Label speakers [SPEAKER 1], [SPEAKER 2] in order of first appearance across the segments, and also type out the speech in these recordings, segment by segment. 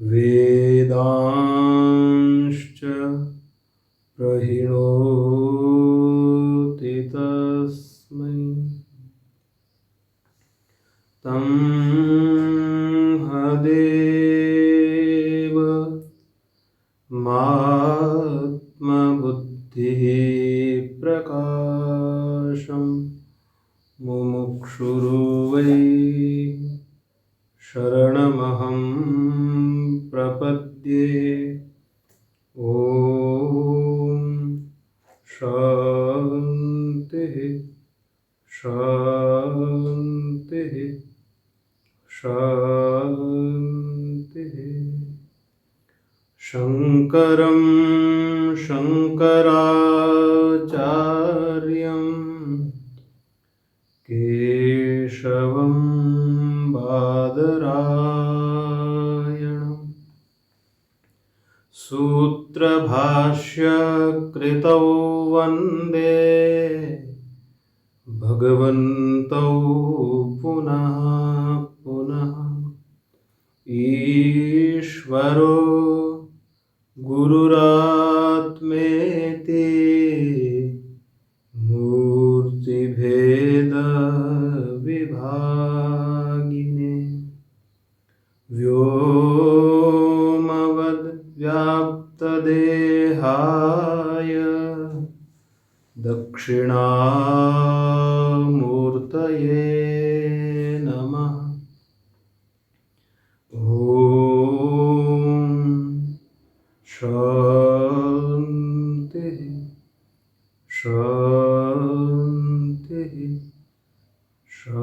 [SPEAKER 1] वेदांश्च प्रहिणोति तस्मै तं हदेव महात्मबुद्धिः प्रकाशम् मुमुक्षुर्वै शरणमहं प्रपद्ये। ॐ शान्तिः शान्तिः शान्तिः। शङ्करं शङ्कराचार्यं केशवं बादरायणं सूत्रभाष्यकृतौ वन्दे भगवन्तौ पुनः पुनः। ईश्वरो गुरुरात्मेति मूर्तिभेदविभागिने व्योमवद्व्याप्तदेहाय दक्षिणामूर्तये नमः। ॐ शान्तिः शान्तिः शान्तिः।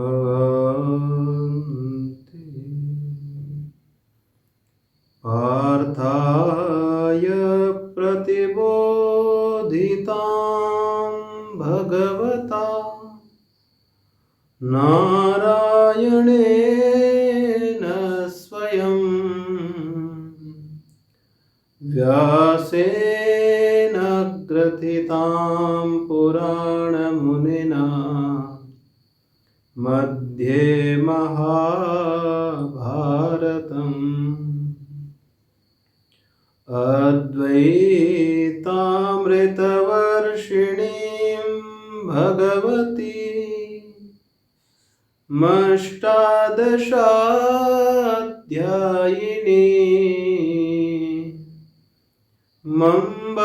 [SPEAKER 1] पार्थाय प्रतिबोधितां भगवता नारायणेन स्वयं व्यासेन ग्रथितां पुराणमुनिना मध्ये महाभारतम् अद्वैतामृतवर्षिणीं भगवती अष्टादशाध्यायिनी मम्ब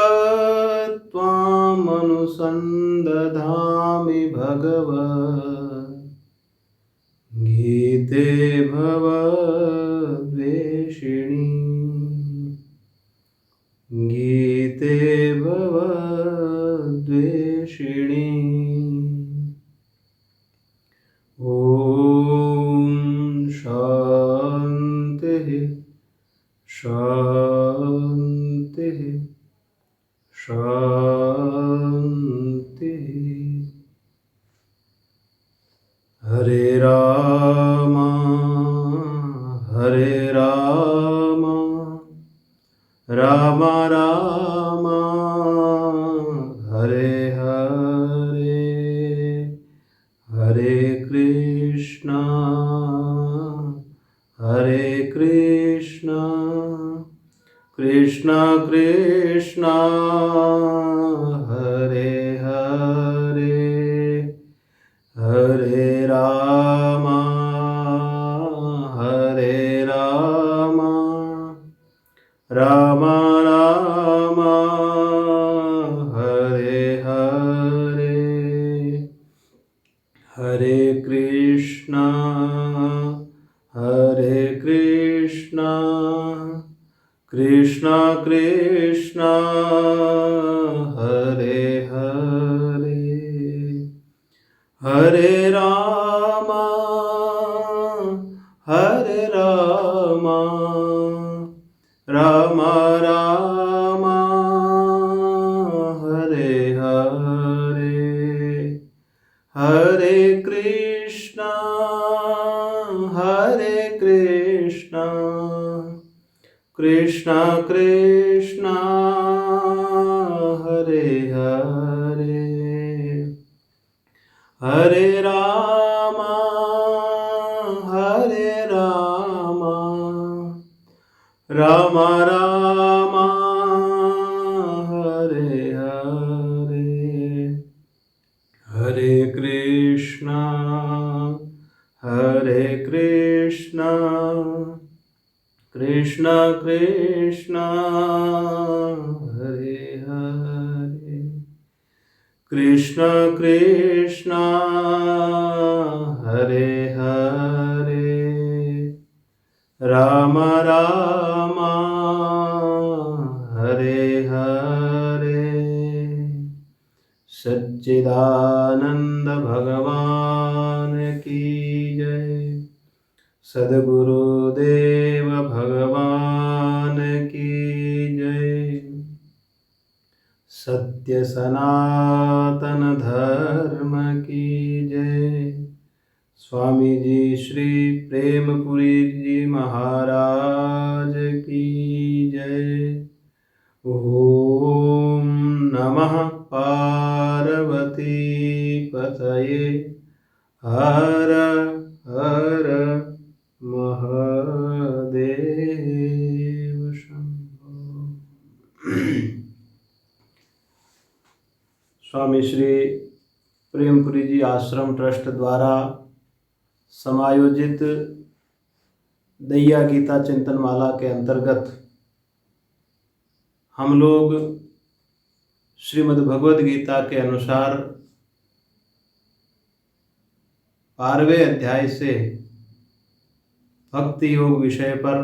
[SPEAKER 1] त्वामनुसन्दधामि भगवद्गीते भवद्वेषिणी गीते भवद्वेषिणी। ॐ शान्तिः शान्तिः शान्तिः। हरे राम हरे राम राम राम हरे हरे हरे कृष्णा कृष्ण कृष्ण हरे हरे हरे राम राम राम हरे हरे हरे कृष्णा कृष्ण कृष्ण हरे हरे हरे राम राम राम हरे हरे हरे कृष्णा कृष्ण कृष्ण हरे हरे हरे राम राम राम हरे हरे, हरे कृष्णा कृष्ण कृष्ण हरे हरे, कृष्ण कृष्ण हरे हरे, राम राम हरे हरे। सच्चिदानंद भगवान की जय, सद्गुरुदेव भगवान की जय, सत्य सनातन धर्म की जय, स्वामी जी श्री प्रेमपुरी जी महाराज की जय। ओम नमः पार्वती पतये, हर हर महादेव शंभो। स्वामी श्री प्रेमपुरी जी आश्रम ट्रस्ट द्वारा समायोजित दैया गीता चिंतन माला के अंतर्गत हम लोग श्रीमद् भगवद गीता के अनुसार 12वें अध्याय से भक्ति योग विषय पर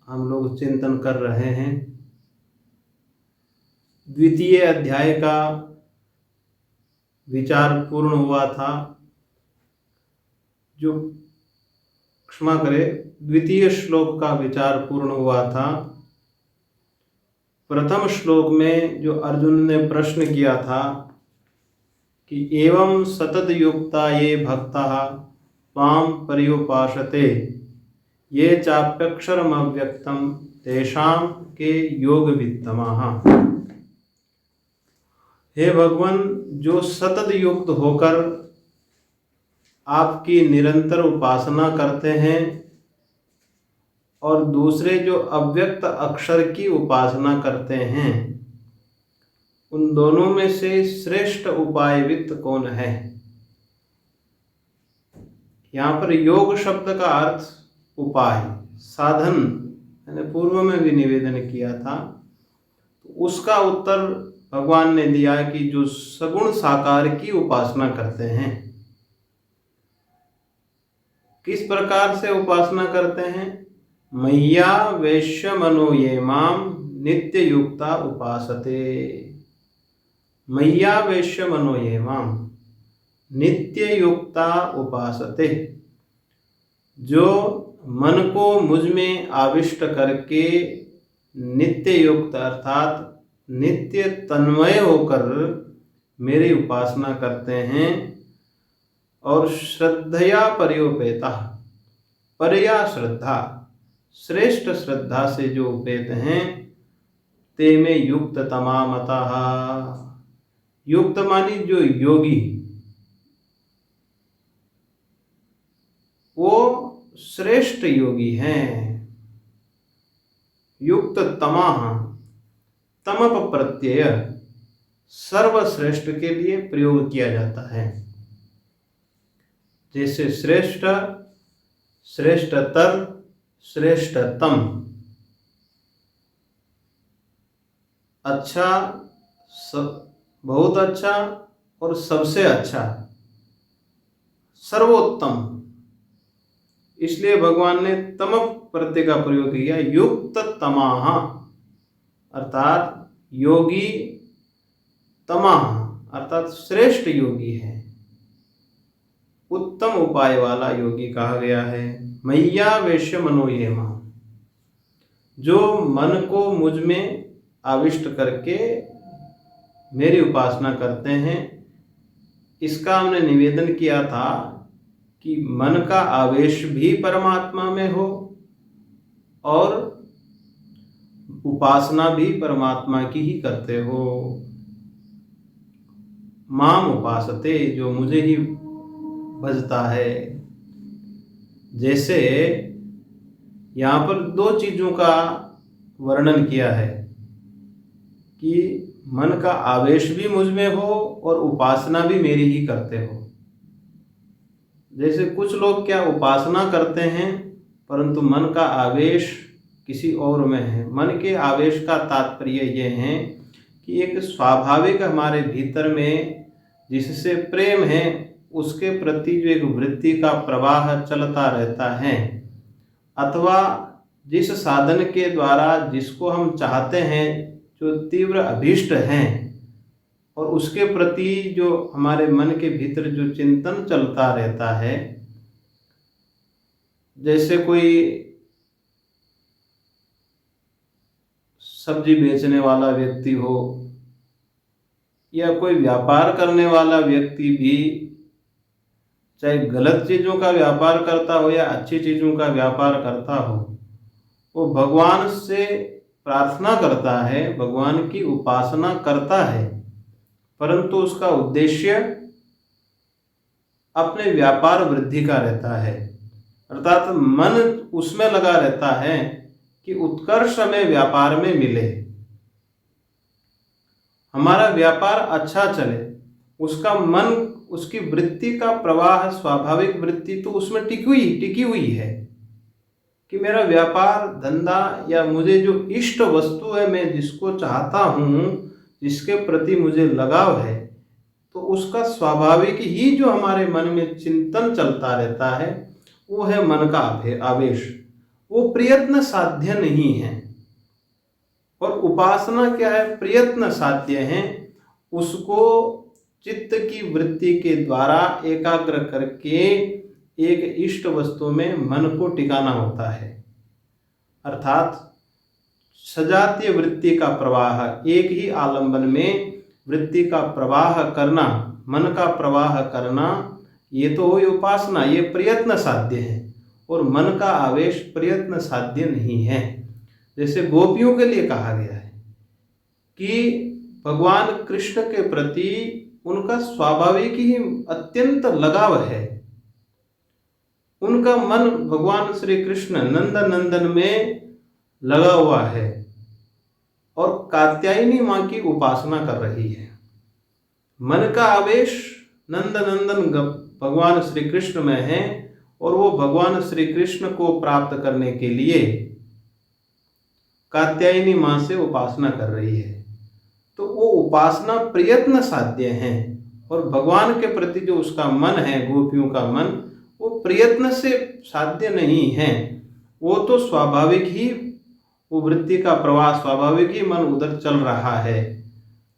[SPEAKER 1] हम लोग चिंतन कर रहे हैं। द्वितीय अध्याय का विचार पूर्ण हुआ था, जो क्षमा करे, द्वितीय श्लोक का विचार पूर्ण हुआ था। प्रथम श्लोक में जो अर्जुन ने प्रश्न किया था कि एवं सतत युक्ता ये भक्ताः त्वां पर्युपासते ये चाप्यक्षरम अव्यक्तम तेषां के योग वित्तमाः। हे भगवान, जो सतत युक्त होकर आपकी निरंतर उपासना करते हैं और दूसरे जो अव्यक्त अक्षर की उपासना करते हैं, उन दोनों में से श्रेष्ठ उपायवित्त कौन है। यहाँ पर योग शब्द का अर्थ उपाय, साधन, मैंने पूर्व में भी निवेदन किया था। उसका उत्तर भगवान ने दिया कि जो सगुण साकार की उपासना करते हैं। किस प्रकार से उपासना करते हैं? मैया वैश्य मनो ये माम नित्य युक्ता उपासते। मैया वैश्य मनो ये माम नित्य युक्ता उपासते। जो मन को मुझ में आविष्ट करके नित्य युक्त अर्थात नित्य तन्मय होकर मेरी उपासना करते हैं और श्रद्धया पर्योपेता, परया श्रद्धा, श्रेष्ठ श्रद्धा से जो उपेत हैं, ते में युक्त तमामतः। युक्त मानी जो योगी, वो श्रेष्ठ योगी हैं। युक्त तमाह, तमप प्रत्यय सर्वश्रेष्ठ के लिए प्रयोग किया जाता है। जैसे श्रेष्ठ, श्रेष्ठतर, श्रेष्ठतम, अच्छा, बहुत अच्छा और सबसे अच्छा, सर्वोत्तम। इसलिए भगवान ने तम प्रत्यय का प्रयोग किया। युक्त तमाह अर्थात योगी, तमाह अर्थात श्रेष्ठ योगी है, उत्तम उपाय वाला योगी कहा गया है। मैया वैश्य मनो ये मां, जो मन को मुझ में आविष्ट करके मेरी उपासना करते हैं। इसका हमने निवेदन किया था कि मन का आवेश भी परमात्मा में हो और उपासना भी परमात्मा की ही करते हो। माम उपासते, जो मुझे ही भजता है। जैसे यहाँ पर दो चीज़ों का वर्णन किया है कि मन का आवेश भी मुझ में हो और उपासना भी मेरी ही करते हो। जैसे कुछ लोग क्या उपासना करते हैं परंतु मन का आवेश किसी और में है। मन के आवेश का तात्पर्य ये है कि एक स्वाभाविक हमारे भीतर में जिससे प्रेम है उसके प्रति जो एक वृत्ति का प्रवाह चलता रहता है, अथवा जिस साधन के द्वारा जिसको हम चाहते हैं, जो तीव्र अभीष्ट हैं, और उसके प्रति जो हमारे मन के भीतर जो चिंतन चलता रहता है, जैसे कोई सब्जी बेचने वाला व्यक्ति हो या कोई व्यापार करने वाला व्यक्ति भी, चाहे गलत चीज़ों का व्यापार करता हो या अच्छी चीज़ों का व्यापार करता हो, वो भगवान से प्रार्थना करता है, भगवान की उपासना करता है, परंतु उसका उद्देश्य अपने व्यापार वृद्धि का रहता है। अर्थात मन उसमें लगा रहता है कि उत्कर्ष हमें व्यापार में मिले, हमारा व्यापार अच्छा चले। उसका मन, उसकी वृत्ति का प्रवाह, स्वाभाविक वृत्ति तो उसमें टिकी हुई है कि मेरा व्यापार धंधा या मुझे जो इष्ट वस्तु है, मैं जिसको चाहता हूँ, जिसके प्रति मुझे लगाव है, तो उसका स्वाभाविक ही जो हमारे मन में चिंतन चलता रहता है वो है मन का आवेश। वो प्रयत्न साध्य नहीं है। और उपासना क्या है? प्रयत्न साध्य है। उसको चित्त की वृत्ति के द्वारा एकाग्र करके एक इष्ट वस्तु में मन को टिकाना होता है। अर्थात सजातीय वृत्ति का प्रवाह, एक ही आलंबन में वृत्ति का प्रवाह करना, मन का प्रवाह करना, ये तो हुई उपासना, ये प्रयत्न साध्य है। और मन का आवेश प्रयत्न साध्य नहीं है। जैसे गोपियों के लिए कहा गया है कि भगवान कृष्ण के प्रति उनका स्वाभाविक ही अत्यंत लगाव है। उनका मन भगवान श्री कृष्ण नंद नंदन में लगा हुआ है और कात्यायनी माँ की उपासना कर रही है। मन का आवेश नंद नंदन भगवान श्री कृष्ण में है और वो भगवान श्री कृष्ण को प्राप्त करने के लिए कात्यायनी माँ से उपासना कर रही है। तो वो उपासना प्रयत्न साध्य है और भगवान के प्रति जो उसका मन है, गोपियों का मन, वो प्रयत्न से साध्य नहीं है। वो तो स्वाभाविक ही वो वृत्ति का प्रवाह, स्वाभाविक ही मन उधर चल रहा है।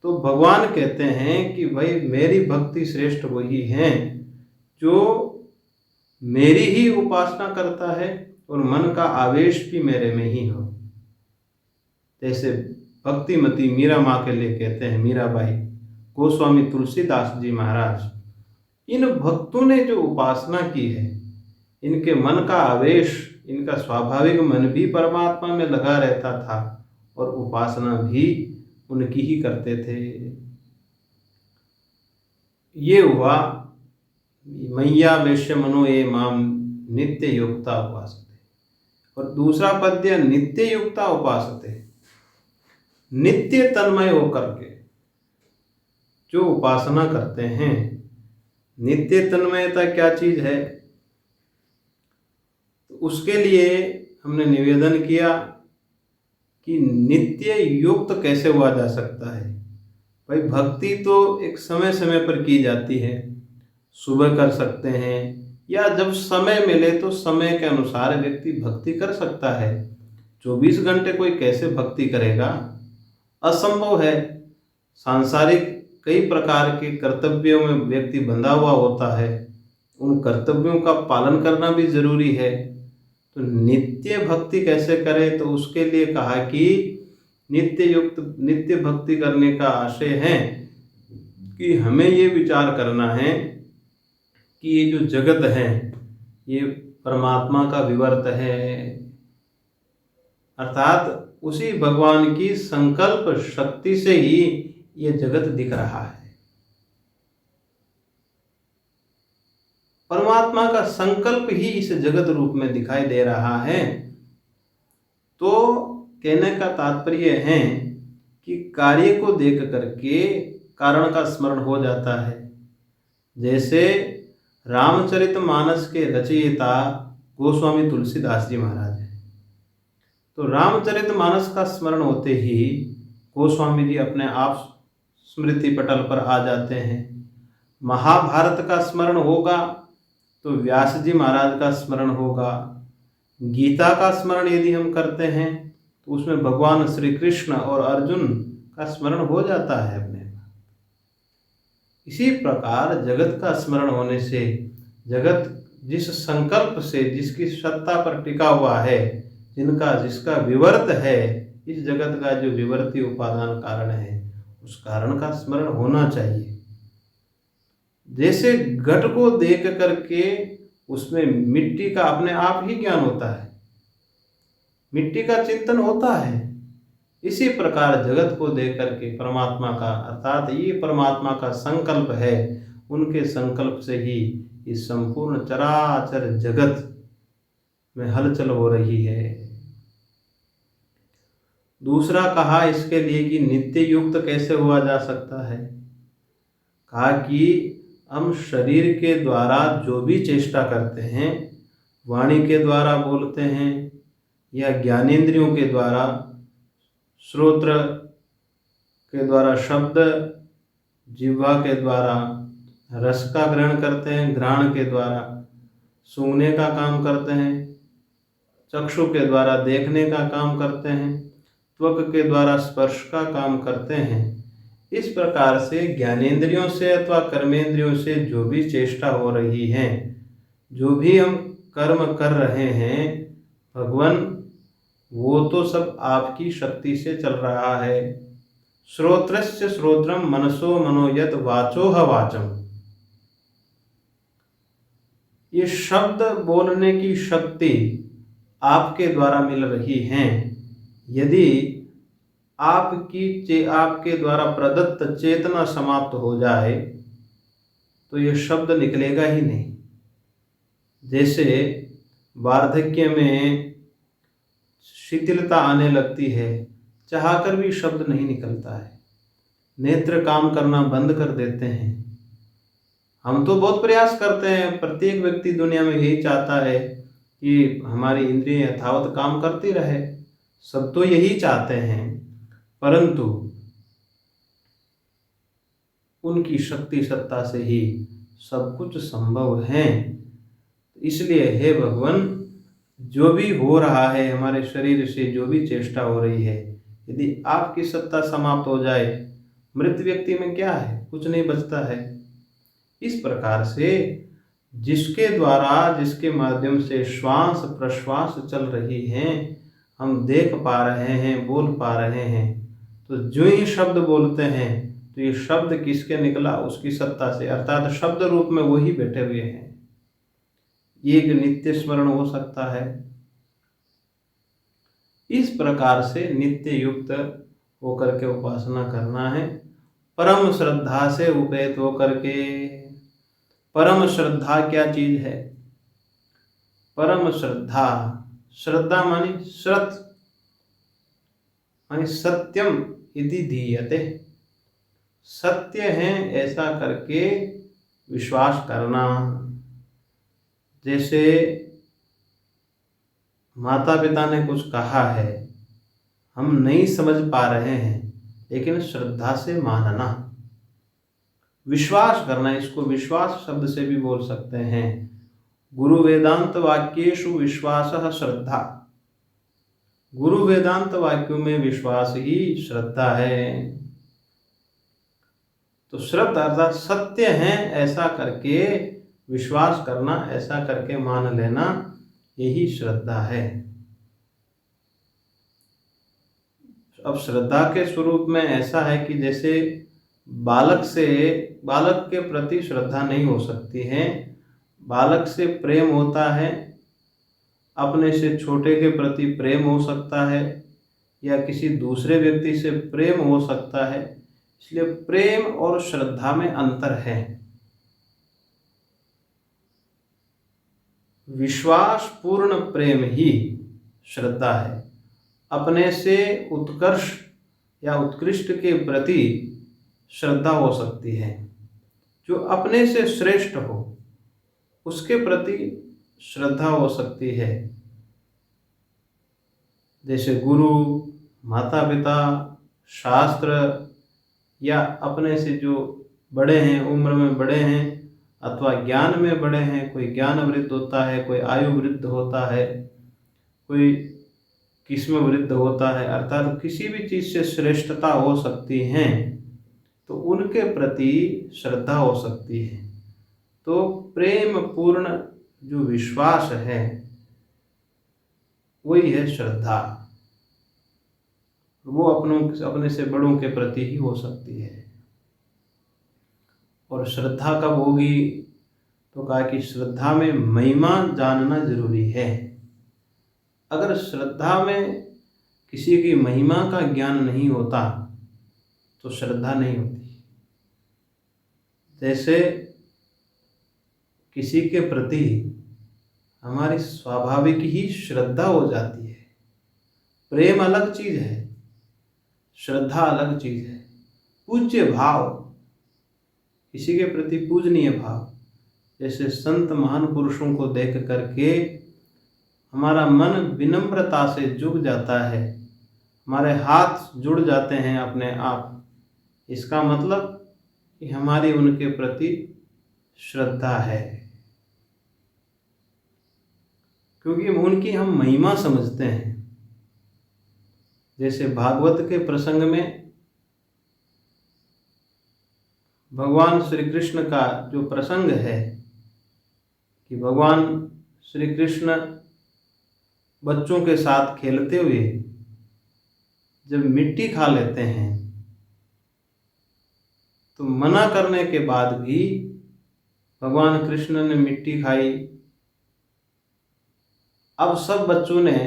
[SPEAKER 1] तो भगवान कहते हैं कि भाई मेरी भक्ति श्रेष्ठ वही है जो मेरी ही उपासना करता है और मन का आवेश भी मेरे में ही हो। जैसे भक्तिमती मीरा माँ के लिए कहते हैं, मीराबाई, गोस्वामी तुलसीदास जी महाराज, इन भक्तों ने जो उपासना की है, इनके मन का आवेश, इनका स्वाभाविक मन भी परमात्मा में लगा रहता था और उपासना भी उनकी ही करते थे। ये हुआ मैया वैश्य मनो ये माम नित्य युक्ता उपासते। और दूसरा पद्य नित्य युक्ता उपासते, नित्य तन्मय होकर के जो उपासना करते हैं। नित्य तन्मयता क्या चीज है? तो उसके लिए हमने निवेदन किया कि नित्य युक्त कैसे हुआ जा सकता है। भाई भक्ति तो एक समय समय पर की जाती है, सुबह कर सकते हैं या जब समय मिले तो समय के अनुसार व्यक्ति भक्ति कर सकता है। 24 घंटे कोई कैसे भक्ति करेगा? असंभव है। सांसारिक कई प्रकार के कर्तव्यों में व्यक्ति बंधा हुआ होता है, उन कर्तव्यों का पालन करना भी जरूरी है। तो नित्य भक्ति कैसे करें? तो उसके लिए कहा कि नित्य भक्ति करने का आशय है कि हमें ये विचार करना है कि ये जो जगत है ये परमात्मा का विवर्त है, अर्थात उसी भगवान की संकल्प शक्ति से ही ये जगत दिख रहा है। परमात्मा का संकल्प ही इस जगत रूप में दिखाई दे रहा है तो कहने का तात्पर्य है कि कार्य को देख करके कारण का स्मरण हो जाता है। जैसे रामचरितमानस के रचयिता गोस्वामी तुलसीदास जी महाराज हैं, तो रामचरितमानस का स्मरण होते ही गोस्वामी जी अपने आप स्मृति पटल पर आ जाते हैं। महाभारत का स्मरण होगा तो व्यास जी महाराज का स्मरण होगा। गीता का स्मरण यदि हम करते हैं तो उसमें भगवान श्री कृष्ण और अर्जुन का स्मरण हो जाता है अपने। इसी प्रकार जगत का स्मरण होने से जगत जिस संकल्प से, जिसकी सत्ता पर टिका हुआ है, जिसका विवर्त है, इस जगत का जो विवर्ती उपादान कारण है, उस कारण का स्मरण होना चाहिए। जैसे घट को देख करके उसमें मिट्टी का अपने आप ही ज्ञान होता है, मिट्टी का चिंतन होता है, इसी प्रकार जगत को देख करके परमात्मा का, अर्थात ये परमात्मा का संकल्प है, उनके संकल्प से ही इस संपूर्ण चराचर जगत में हलचल हो रही है। दूसरा कहा इसके लिए कि नित्य युक्त कैसे हुआ जा सकता है। कहा कि हम शरीर के द्वारा जो भी चेष्टा करते हैं, वाणी के द्वारा बोलते हैं या ज्ञानेंद्रियों के द्वारा, श्रोत्र के द्वारा शब्द, जिह्वा के द्वारा रस का ग्रहण करते हैं, घ्राण के द्वारा सूंघने का काम करते हैं, चक्षु के द्वारा देखने का काम करते हैं, त्वक के द्वारा स्पर्श का काम करते हैं। इस प्रकार से ज्ञानेंद्रियों से अथवा कर्मेंद्रियों से जो भी चेष्टा हो रही है, जो भी हम कर्म कर रहे हैं भगवान, वो तो सब आपकी शक्ति से चल रहा है। श्रोत्रस्य श्रोत्रम मनसो मनोयत वाचोह वाचम, ये शब्द बोलने की शक्ति आपके द्वारा मिल रही है। यदि आपके द्वारा प्रदत्त चेतना समाप्त हो जाए तो ये शब्द निकलेगा ही नहीं। जैसे वार्धक्य में शिथिलता आने लगती है, चाहकर भी शब्द नहीं निकलता है, नेत्र काम करना बंद कर देते हैं। हम तो बहुत प्रयास करते हैं, प्रत्येक व्यक्ति दुनिया में यही चाहता है कि हमारी इंद्रिय यथावत काम करती रहे, सब तो यही चाहते हैं, परंतु उनकी शक्ति सत्ता से ही सब कुछ संभव है। इसलिए हे भगवान, जो भी हो रहा है हमारे शरीर से, जो भी चेष्टा हो रही है, यदि आपकी सत्ता समाप्त हो जाए, मृत व्यक्ति में क्या है, कुछ नहीं बचता है। इस प्रकार से जिसके द्वारा, जिसके माध्यम से श्वास प्रश्वास चल रही हैं, हम देख पा रहे हैं, बोल पा रहे हैं, तो जो ही शब्द बोलते हैं तो ये शब्द किसके निकला, उसकी सत्ता से, अर्थात शब्द रूप में वही बैठे हुए हैं। ये एक नित्य स्मरण हो सकता है। इस प्रकार से नित्य युक्त होकर के उपासना करना है, परम श्रद्धा से उपेत होकर के। परम श्रद्धा क्या चीज है? परम श्रद्धा, श्रद्धा मानी श्रत, मानी सत्यम इति धीयते, सत्य है ऐसा करके विश्वास करना। जैसे माता पिता ने कुछ कहा है, हम नहीं समझ पा रहे हैं, लेकिन श्रद्धा से मानना, विश्वास करना, इसको विश्वास शब्द से भी बोल सकते हैं। गुरु वेदांत वाक्येषु विश्वासः श्रद्धा, गुरु वेदांत वाक्यों में विश्वास ही श्रद्धा है। तो श्रद्धा अर्थात सत्य है ऐसा करके विश्वास करना, ऐसा करके मान लेना, यही श्रद्धा है। अब श्रद्धा के स्वरूप में ऐसा है कि जैसे बालक के प्रति श्रद्धा नहीं हो सकती है, बालक से प्रेम होता है, अपने से छोटे के प्रति प्रेम हो सकता है, या किसी दूसरे व्यक्ति से प्रेम हो सकता है। इसलिए प्रेम और श्रद्धा में अंतर है। विश्वास पूर्ण प्रेम ही श्रद्धा है, अपने से उत्कर्ष या उत्कृष्ट के प्रति श्रद्धा हो सकती है। जो अपने से श्रेष्ठ हो उसके प्रति श्रद्धा हो सकती है, जैसे गुरु, माता पिता, शास्त्र, या अपने से जो बड़े हैं, उम्र में बड़े हैं अथवा ज्ञान में बड़े हैं। कोई ज्ञान वृद्ध होता है, कोई आयु वृद्ध होता है, कोई किस्म वृद्ध होता है, अर्थात किसी भी चीज़ से श्रेष्ठता हो सकती है, तो उनके प्रति श्रद्धा हो सकती है। तो प्रेम पूर्ण जो विश्वास है वही है श्रद्धा। वो अपने से बड़ों के प्रति ही हो सकती है। और श्रद्धा कब होगी? तो कहा कि श्रद्धा में महिमा जानना जरूरी है। अगर श्रद्धा में किसी की महिमा का ज्ञान नहीं होता तो श्रद्धा नहीं होती। जैसे किसी के प्रति हमारी स्वाभाविक ही श्रद्धा हो जाती है। प्रेम अलग चीज है, श्रद्धा अलग चीज है। पूज्य भाव, किसी के प्रति पूजनीय भाव, जैसे संत महान पुरुषों को देख करके हमारा मन विनम्रता से झुक जाता है, हमारे हाथ जुड़ जाते हैं अपने आप। इसका मतलब कि हमारी उनके प्रति श्रद्धा है, क्योंकि उनकी हम महिमा समझते हैं। जैसे भागवत के प्रसंग में भगवान श्री कृष्ण का जो प्रसंग है कि भगवान श्री कृष्ण बच्चों के साथ खेलते हुए जब मिट्टी खा लेते हैं तो मना करने के बाद भी भगवान कृष्ण ने मिट्टी खाई। अब सब बच्चों ने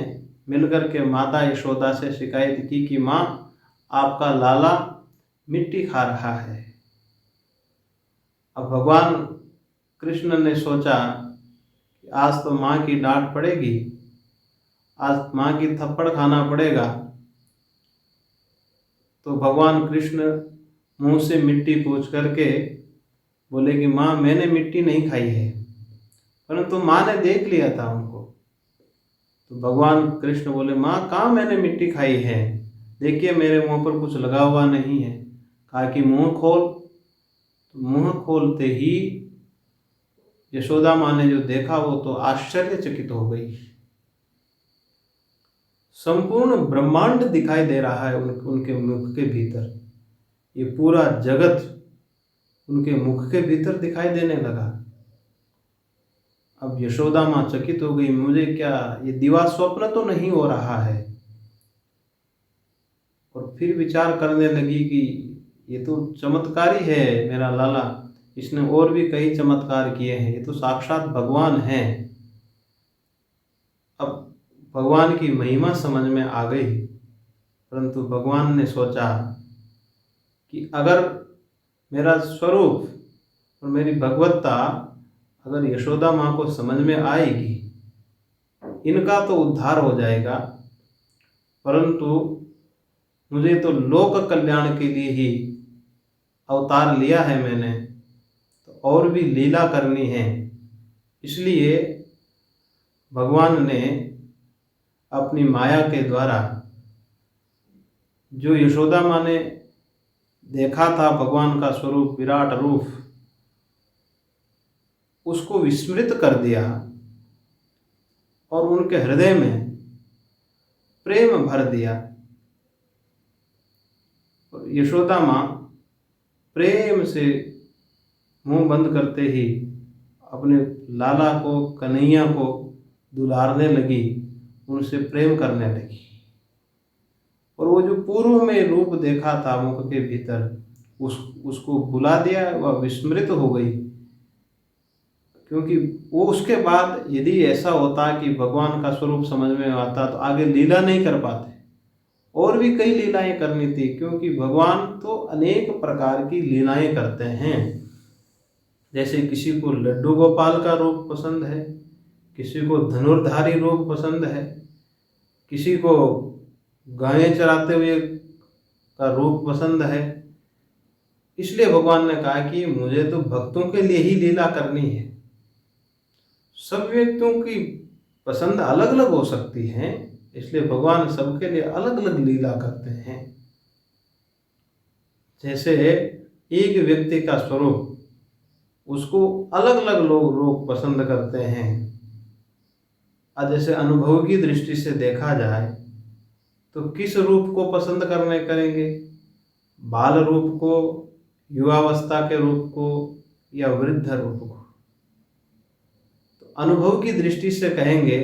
[SPEAKER 1] मिलकर के माता यशोदा से शिकायत की कि माँ, आपका लाला मिट्टी खा रहा है। अब भगवान कृष्ण ने सोचा कि आज तो माँ की डांट पड़ेगी, आज माँ की थप्पड़ खाना पड़ेगा। तो भगवान कृष्ण मुंह से मिट्टी पोंछ करके बोले कि माँ, मैंने मिट्टी नहीं खाई है, परंतु माँ ने देख लिया था उनको। तो भगवान कृष्ण बोले, माँ, कहाँ मैंने मिट्टी खाई है, देखिए मेरे मुंह पर कुछ लगा हुआ नहीं है। कहा कि मुंह खोल। तो मुंह खोलते ही यशोदा माँ ने जो देखा वो तो आश्चर्यचकित हो गई। संपूर्ण ब्रह्मांड दिखाई दे रहा है उनके मुख के भीतर। ये पूरा जगत उनके मुख के भीतर दिखाई देने लगा। अब यशोदा माँ चकित हो गई, मुझे क्या ये दिवा स्वप्न तो नहीं हो रहा है। और फिर विचार करने लगी कि ये तो चमत्कारी है मेरा लाला, इसने और भी कई चमत्कार किए हैं, ये तो साक्षात भगवान हैं। अब भगवान की महिमा समझ में आ गई, परंतु भगवान ने सोचा कि अगर मेरा स्वरूप और मेरी भगवत्ता अगर यशोदा माँ को समझ में आएगी, इनका तो उद्धार हो जाएगा, परंतु मुझे तो लोक कल्याण के लिए ही अवतार लिया है मैंने, तो और भी लीला करनी है। इसलिए भगवान ने अपनी माया के द्वारा जो यशोदा माँ ने देखा था भगवान का स्वरूप, विराट रूप, उसको विस्मृत कर दिया और उनके हृदय में प्रेम भर दिया। और यशोदा माँ प्रेम से मुंह बंद करते ही अपने लाला को, कन्हैया को दुलारने लगी, उनसे प्रेम करने लगी। और वो जो पूर्व में रूप देखा था मुख के भीतर, उसको भुला दिया, वह विस्मृत हो गई। क्योंकि वो उसके बाद यदि ऐसा होता कि भगवान का स्वरूप समझ में आता तो आगे लीला नहीं कर पाते, और भी कई लीलाएं करनी थी, क्योंकि भगवान तो अनेक प्रकार की लीलाएं करते हैं। जैसे किसी को लड्डू गोपाल का रूप पसंद है, किसी को धनुर्धारी रूप पसंद है, किसी को गायें चराते हुए का रूप पसंद है। इसलिए भगवान ने कहा कि मुझे तो भक्तों के लिए ही लीला करनी है। सब व्यक्तियों की पसंद अलग अलग हो सकती है, इसलिए भगवान सबके लिए अलग अलग लीला करते हैं। जैसे एक व्यक्ति का स्वरूप उसको अलग अलग लोग पसंद करते हैं। और जैसे अनुभव की दृष्टि से देखा जाए तो किस रूप को पसंद करेंगे? बाल रूप को, युवावस्था के रूप को, या वृद्ध रूप को? तो अनुभव की दृष्टि से कहेंगे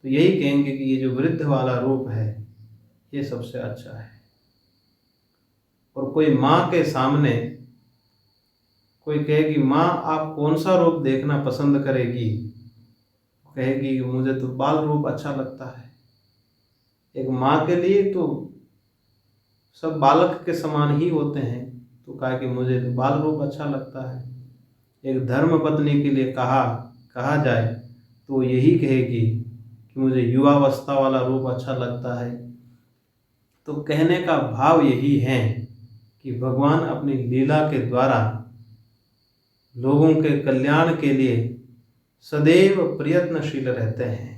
[SPEAKER 1] तो यही कहेंगे कि ये जो वृद्ध वाला रूप है ये सबसे अच्छा है। और कोई माँ के सामने कोई कहेगी माँ आप कौन सा रूप देखना पसंद करेगी? कहेगी कि मुझे तो बाल रूप अच्छा लगता है। एक माँ के लिए तो सब बालक के समान ही होते हैं, तो कहा कि मुझे तो बाल रूप अच्छा लगता है। एक धर्म पत्नी के लिए कहा जाए तो यही कहेगी कि मुझे युवावस्था वाला रूप अच्छा लगता है। तो कहने का भाव यही है कि भगवान अपनी लीला के द्वारा लोगों के कल्याण के लिए सदैव प्रयत्नशील रहते हैं,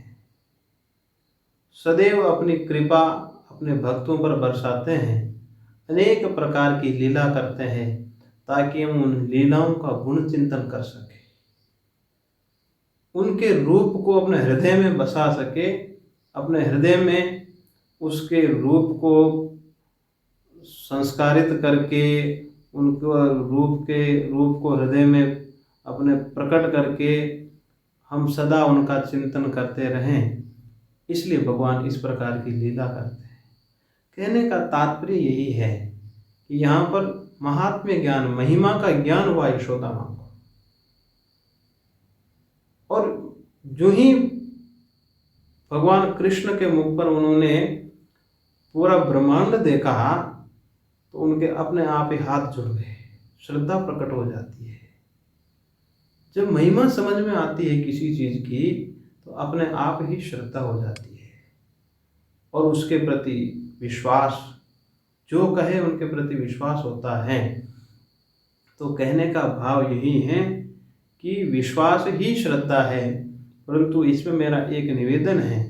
[SPEAKER 1] सदैव अपनी कृपा अपने भक्तों पर बरसाते हैं, अनेक प्रकार की लीला करते हैं ताकि हम उन लीलाओं का गुण चिंतन कर सकें, उनके रूप को अपने हृदय में बसा सके, अपने हृदय में उसके रूप को संस्कारित करके उनको रूप को हृदय में अपने प्रकट करके हम सदा उनका चिंतन करते रहें। इसलिए भगवान इस प्रकार की लीला करते हैं। कहने का तात्पर्य यही है कि यहाँ पर महात्म्य ज्ञान, महिमा का ज्ञान हुआ यशोदा माँ को। और जो ही भगवान कृष्ण के मुख पर उन्होंने पूरा ब्रह्मांड देखा तो उनके अपने आप ही हाथ जुड़ गए, श्रद्धा प्रकट हो जाती है। जब महिमा समझ में आती है किसी चीज की तो अपने आप ही श्रद्धा हो जाती है और उसके प्रति विश्वास, जो कहे उनके प्रति विश्वास होता है। तो कहने का भाव यही है कि विश्वास ही श्रद्धा है, परंतु इसमें मेरा एक निवेदन है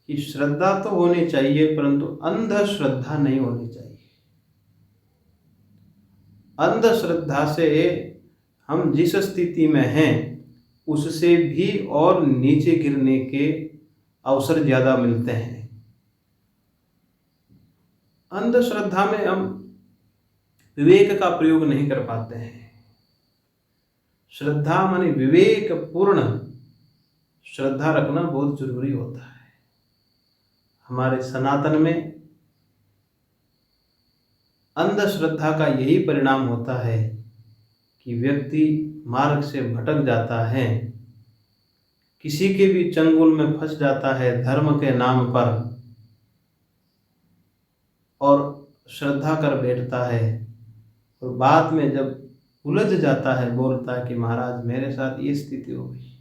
[SPEAKER 1] कि श्रद्धा तो होनी चाहिए परंतु अंधश्रद्धा नहीं होनी चाहिए। अंधश्रद्धा से हम जिस स्थिति में हैं उससे भी और नीचे गिरने के अवसर ज्यादा मिलते हैं। अंधश्रद्धा में हम विवेक का प्रयोग नहीं कर पाते हैं। श्रद्धा माने विवेक पूर्ण श्रद्धा रखना बहुत जरूरी होता है। हमारे सनातन में अंधश्रद्धा का यही परिणाम होता है कि व्यक्ति मार्ग से भटक जाता है, किसी के भी चंगुल में फंस जाता है धर्म के नाम पर और श्रद्धा कर बैठता है, और बाद में जब उलझ जाता है बोलता है कि महाराज मेरे साथ ये स्थिति हो गई,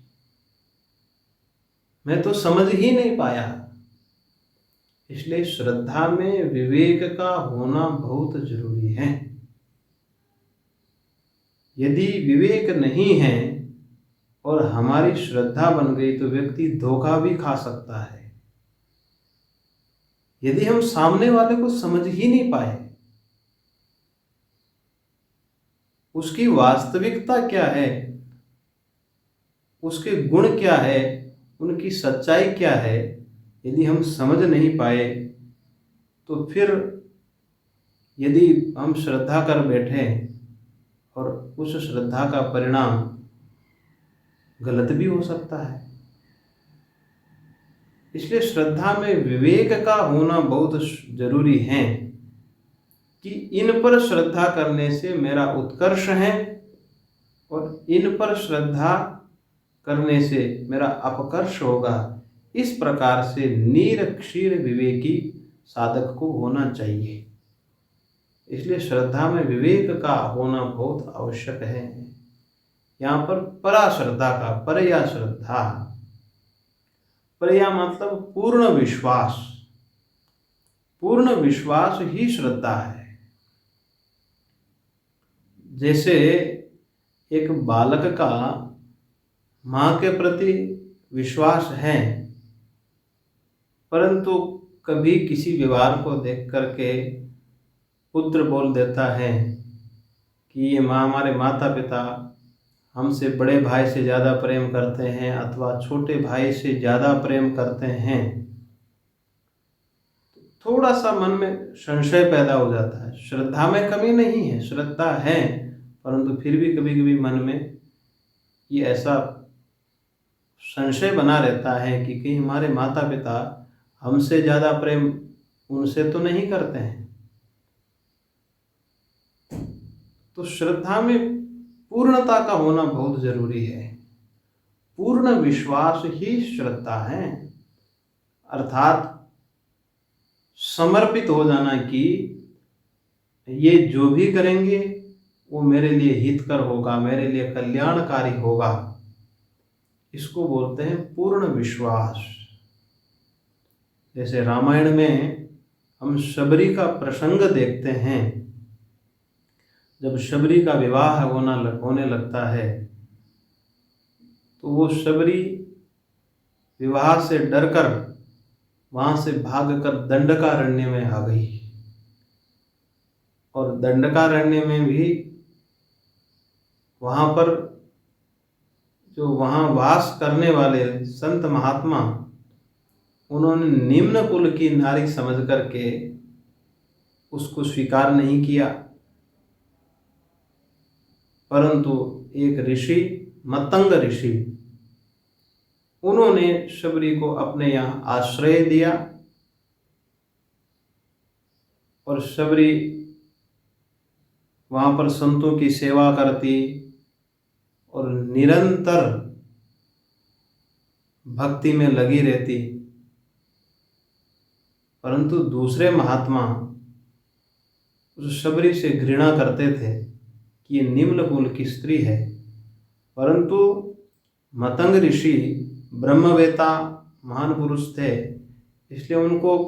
[SPEAKER 1] मैं तो समझ ही नहीं पाया। इसलिए श्रद्धा में विवेक का होना बहुत जरूरी है। यदि विवेक नहीं है और हमारी श्रद्धा बन गई तो व्यक्ति धोखा भी खा सकता है। यदि हम सामने वाले को समझ ही नहीं पाए, उसकी वास्तविकता क्या है, उसके गुण क्या है, उनकी सच्चाई क्या है, यदि हम समझ नहीं पाए तो फिर यदि हम श्रद्धा कर बैठे और उस श्रद्धा का परिणाम गलत भी हो सकता है। इसलिए श्रद्धा में विवेक का होना बहुत जरूरी है कि इन पर श्रद्धा करने से मेरा उत्कर्ष है और इन पर श्रद्धा करने से मेरा अपकर्ष होगा। इस प्रकार से निरक्षीर विवेकी साधक को होना चाहिए। इसलिए श्रद्धा में विवेक का होना बहुत आवश्यक है। यहाँ पर परा श्रद्धा का, परया श्रद्धा, परया मतलब पूर्ण विश्वास, पूर्ण विश्वास ही श्रद्धा है। जैसे एक बालक का माँ के प्रति विश्वास है, परंतु कभी किसी व्यवहार को देख करके पुत्र बोल देता है कि ये हमारे माता पिता हमसे बड़े भाई से ज़्यादा प्रेम करते हैं अथवा छोटे भाई से ज़्यादा प्रेम करते हैं, थोड़ा सा मन में संशय पैदा हो जाता है। श्रद्धा में कमी नहीं है, श्रद्धा है, परंतु फिर भी कभी कभी मन में ये ऐसा संशय बना रहता है कि कहीं हमारे माता पिता हमसे ज़्यादा प्रेम उनसे तो नहीं करते हैं। तो श्रद्धा में पूर्णता का होना बहुत जरूरी है। पूर्ण विश्वास ही श्रद्धा है, अर्थात समर्पित हो जाना कि ये जो भी करेंगे वो मेरे लिए हितकर होगा, मेरे लिए कल्याणकारी होगा। इसको बोलते हैं पूर्ण विश्वास। जैसे रामायण में हम शबरी का प्रसंग देखते हैं। जब शबरी का विवाह होने लगता है तो वो शबरी विवाह से डरकर वहां से भागकर दंडकारण्य में आ गई, और दंडकारण्य में भी वहां पर जो वहां वास करने वाले संत महात्मा, उन्होंने निम्न कुल की नारी समझ करके उसको स्वीकार नहीं किया, परंतु एक ऋषि, मतंग ऋषि, उन्होंने शबरी को अपने यहाँ आश्रय दिया, और शबरी वहाँ पर संतों की सेवा करती और निरंतर भक्ति में लगी रहती। परंतु दूसरे महात्मा उस शबरी से घृणा करते थे कि ये निम्न कुल की स्त्री है, परंतु मतंग ऋषि ब्रह्मवेता महान पुरुष थे, इसलिए उनको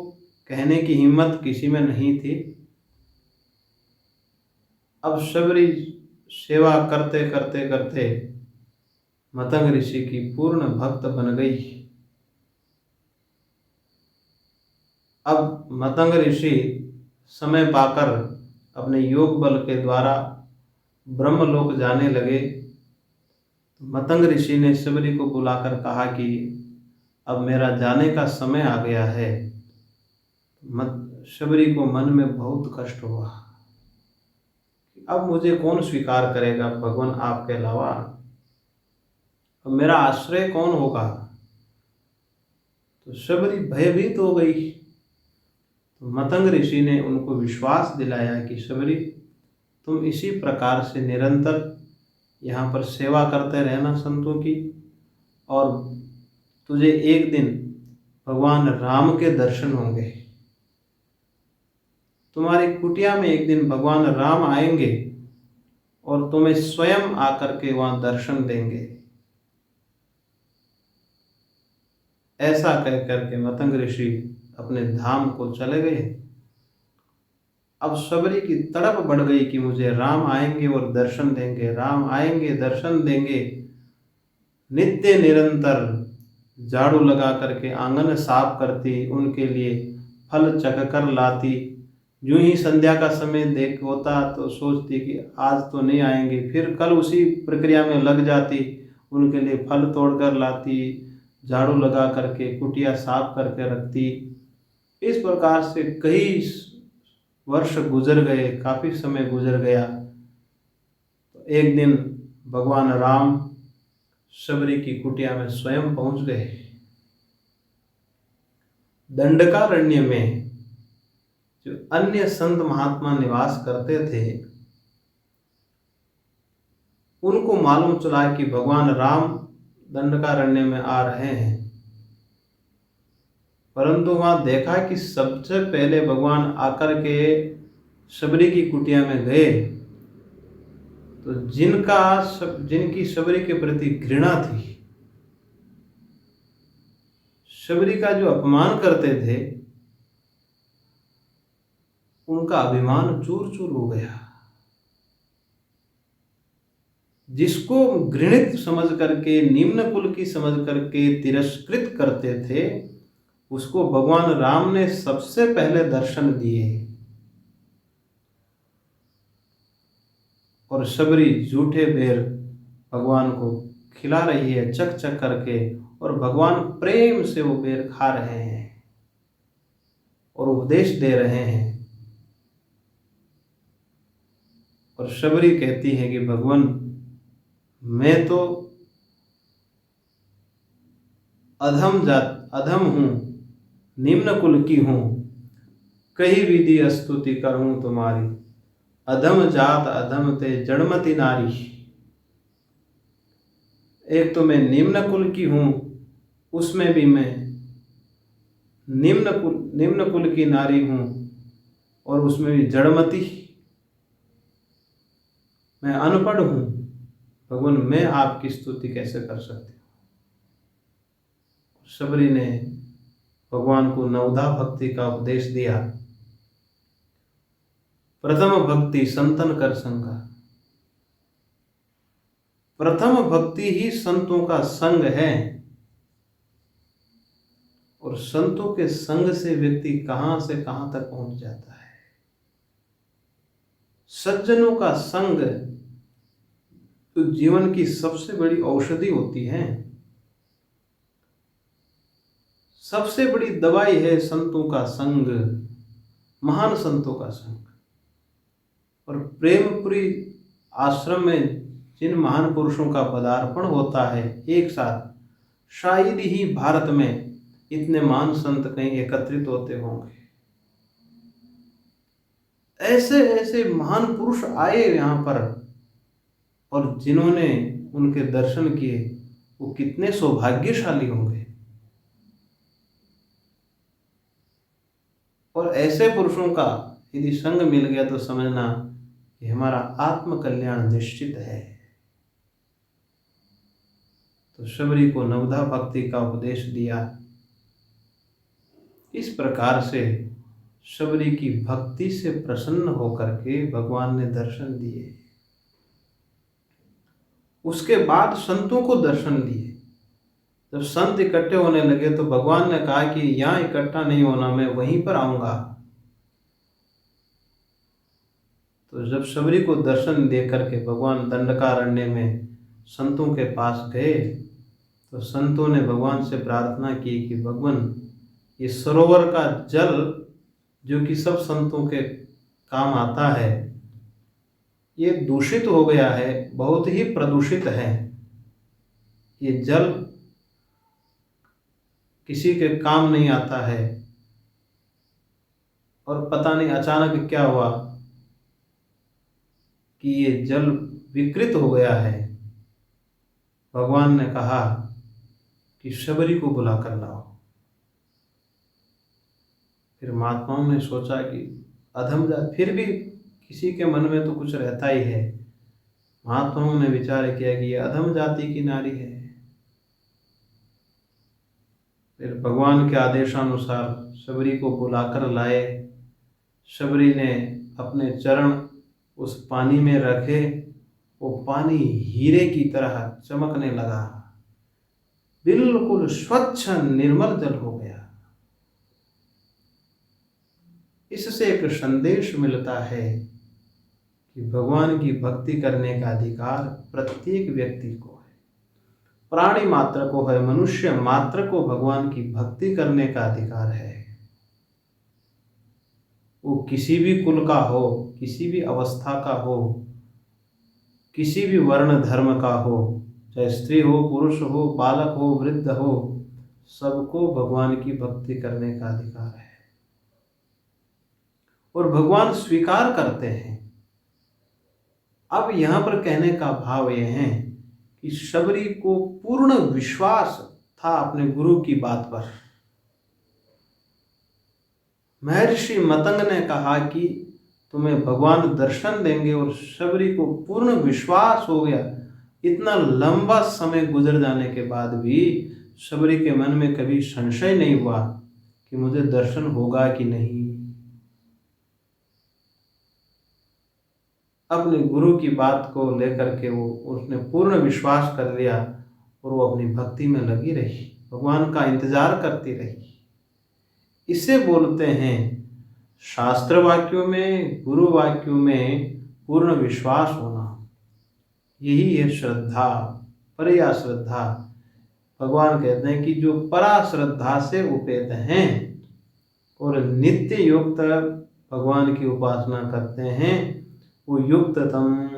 [SPEAKER 1] कहने की हिम्मत किसी में नहीं थी। अब शबरी सेवा करते करते करते मतंग ऋषि की पूर्ण भक्त बन गई। अब मतंग ऋषि समय पाकर अपने योग बल के द्वारा ब्रह्मलोक जाने लगे। मतंग ऋषि ने शबरी को बुलाकर कहा कि अब मेरा जाने का समय आ गया है। शबरी को मन में बहुत कष्ट हुआ, अब मुझे कौन स्वीकार करेगा भगवान आपके अलावा, अब मेरा आश्रय कौन होगा। तो शबरी भयभीत हो गई। तो मतंग ऋषि ने उनको विश्वास दिलाया कि शबरी, तुम इसी प्रकार से निरंतर यहाँ पर सेवा करते रहना संतों की, और तुझे एक दिन भगवान राम के दर्शन होंगे। तुम्हारी कुटिया में एक दिन भगवान राम आएंगे और तुम्हें स्वयं आकर के वहाँ दर्शन देंगे। ऐसा कह करके मतंग ऋषि अपने धाम को चले गए। अब शबरी की तड़प बढ़ गई कि मुझे राम आएंगे और दर्शन देंगे, राम आएंगे दर्शन देंगे। नित्य निरंतर झाड़ू लगा करके आंगन साफ करती, उनके लिए फल चख कर लाती। यूं ही संध्या का समय देख होता तो सोचती कि आज तो नहीं आएंगे, फिर कल उसी प्रक्रिया में लग जाती, उनके लिए फल तोड़ कर लाती, झाड़ू लगा करके कुटिया साफ करके रखती। इस प्रकार से कई वर्ष गुजर गए, काफी समय गुजर गया। तो एक दिन भगवान राम शबरी की कुटिया में स्वयं पहुंच गए। दंडकारण्य में जो अन्य संत महात्मा निवास करते थे, उनको मालूम चला कि भगवान राम दंडकारण्य में आ रहे हैं, परंतु वहां देखा कि सबसे पहले भगवान आकर के शबरी की कुटिया में गए तो जिनकी शबरी के प्रति घृणा थी, शबरी का जो अपमान करते थे, उनका अभिमान चूर चूर हो गया। जिसको घृणित समझ करके, निम्न कुल की समझ करके तिरस्कृत करते थे, उसको भगवान राम ने सबसे पहले दर्शन दिए। और शबरी झूठे बेर भगवान को खिला रही है चक चक करके, और भगवान प्रेम से वो बेर खा रहे हैं और उपदेश दे रहे हैं। और शबरी कहती है कि भगवान, मैं तो अधम हूँ, निम्न कुल की हूँ, कही विधि स्तुति करूँ तुम्हारी, अधम जात अधम ते जड़मति नारी। एक तो मैं निम्न कुल की हूँ, उसमें भी मैं निम्न कुल की नारी हूँ, और उसमें भी जड़मती, मैं अनपढ़ हूँ। भगवान, मैं आपकी स्तुति कैसे कर सकती हूँ। शबरी ने भगवान को नवधा भक्ति का उपदेश दिया। प्रथम भक्ति संतन कर संगा। प्रथम भक्ति ही संतों का संग है, और संतों के संग से व्यक्ति कहां से कहां तक पहुंच जाता है। सज्जनों का संग तो जीवन की सबसे बड़ी औषधि होती है। सबसे बड़ी दवाई है संतों का संग, महान संतों का संग। और प्रेमपुरी आश्रम में जिन महान पुरुषों का पदार्पण होता है एक साथ, शायद ही भारत में इतने महान संत कहीं एकत्रित होते होंगे। ऐसे ऐसे महान पुरुष आए यहाँ पर, और जिन्होंने उनके दर्शन किए वो कितने सौभाग्यशाली होंगे। और ऐसे पुरुषों का यदि संग मिल गया तो समझना कि हमारा आत्म कल्याण निश्चित है। तो शबरी को नवधा भक्ति का उपदेश दिया। इस प्रकार से शबरी की भक्ति से प्रसन्न होकर के भगवान ने दर्शन दिए। उसके बाद संतों को दर्शन दिए। जब संत इकट्ठे होने लगे तो भगवान ने कहा कि यहाँ इकट्ठा नहीं होना, मैं वहीं पर आऊंगा। तो जब शबरी को दर्शन दे करके भगवान दंडकारण्य में संतों के पास गए, तो संतों ने भगवान से प्रार्थना की कि भगवान, ये सरोवर का जल जो कि सब संतों के काम आता है, ये दूषित हो गया है, बहुत ही प्रदूषित है। ये जल किसी के काम नहीं आता है। और पता नहीं अचानक क्या हुआ कि ये जल विकृत हो गया है। भगवान ने कहा कि शबरी को बुला कर लाओ। फिर महात्माओं ने सोचा कि अधम जात, फिर भी किसी के मन में तो कुछ रहता ही है। महात्माओं ने विचार किया कि ये अधम जाति की नारी है। फिर भगवान के आदेशानुसार शबरी को बुलाकर लाए। शबरी ने अपने चरण उस पानी में रखे, वो पानी हीरे की तरह चमकने लगा, बिल्कुल स्वच्छ निर्मल जल हो गया। इससे एक संदेश मिलता है कि भगवान की भक्ति करने का अधिकार प्रत्येक व्यक्ति को है, प्राणी मात्र को है, मनुष्य मात्र को भगवान की भक्ति करने का अधिकार है। वो किसी भी कुल का हो, किसी भी अवस्था का हो, किसी भी वर्ण धर्म का हो, चाहे स्त्री हो, पुरुष हो, बालक हो, वृद्ध हो, सबको भगवान की भक्ति करने का अधिकार है। और भगवान स्वीकार करते हैं। अब यहाँ पर कहने का भाव यह है कि शबरी को पूर्ण विश्वास था अपने गुरु की बात पर। महर्षि मतंग ने कहा कि तुम्हें भगवान दर्शन देंगे, और शबरी को पूर्ण विश्वास हो गया। इतना लंबा समय गुजर जाने के बाद भी शबरी के मन में कभी संशय नहीं हुआ कि मुझे दर्शन होगा कि नहीं। अपने गुरु की बात को लेकर के वो उसने पूर्ण विश्वास कर लिया और वो अपनी भक्ति में लगी रही, भगवान का इंतजार करती रही। इसे बोलते हैं शास्त्र वाक्यों में, गुरु वाक्यों में पूर्ण विश्वास होना। यही है श्रद्धा, परया श्रद्धा। भगवान कहते हैं कि जो परा श्रद्धा से उपेत हैं और नित्य युक्त भगवान की उपासना करते हैं, वो युक्ततम,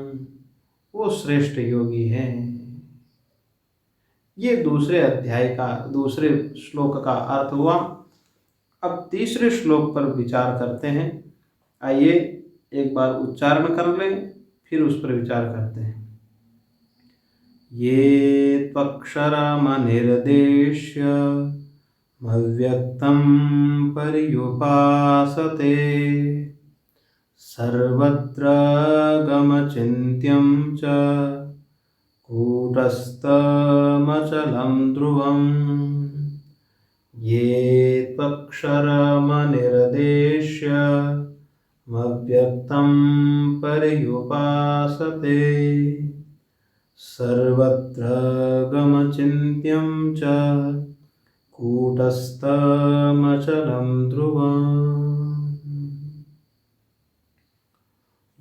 [SPEAKER 1] वो श्रेष्ठ योगी है। ये दूसरे अध्याय का, दूसरे श्लोक का अर्थ हुआ। अब तीसरे श्लोक पर विचार करते हैं। आइए एक बार उच्चारण कर लें, फिर उस पर विचार करते हैं। ये त्वक्षरमनिर्देश्य मव्यक्तं पर्युपासते सर्वत्र गमचिन्त्यं च कूटस्थमचलं ध्रुवम्। ये त्वक्षरमनिर्देश्य मव्यक्तं पर्युपासते सर्वत्र गमचिन्त्यं च कूटस्थमचलं ध्रुवम्।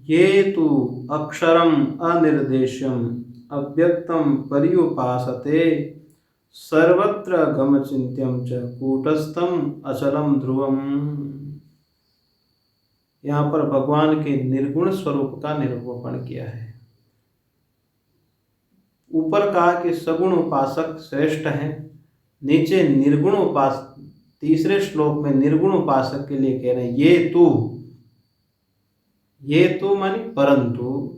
[SPEAKER 1] ये तु अक्षरम अनिर्देश्यम अव्यक्तं पर्युपासते सर्वत्र गमचिन्त्यं च कूटस्थं अचलं ध्रुवम्। यहाँ पर भगवान के निर्गुण स्वरूप का निरूपण किया है। ऊपर कहा कि सगुण उपासक श्रेष्ठ हैं, नीचे निर्गुण उपासक, तीसरे श्लोक में निर्गुण उपासक के लिए कह रहे हैं ये तो मानी परंतु।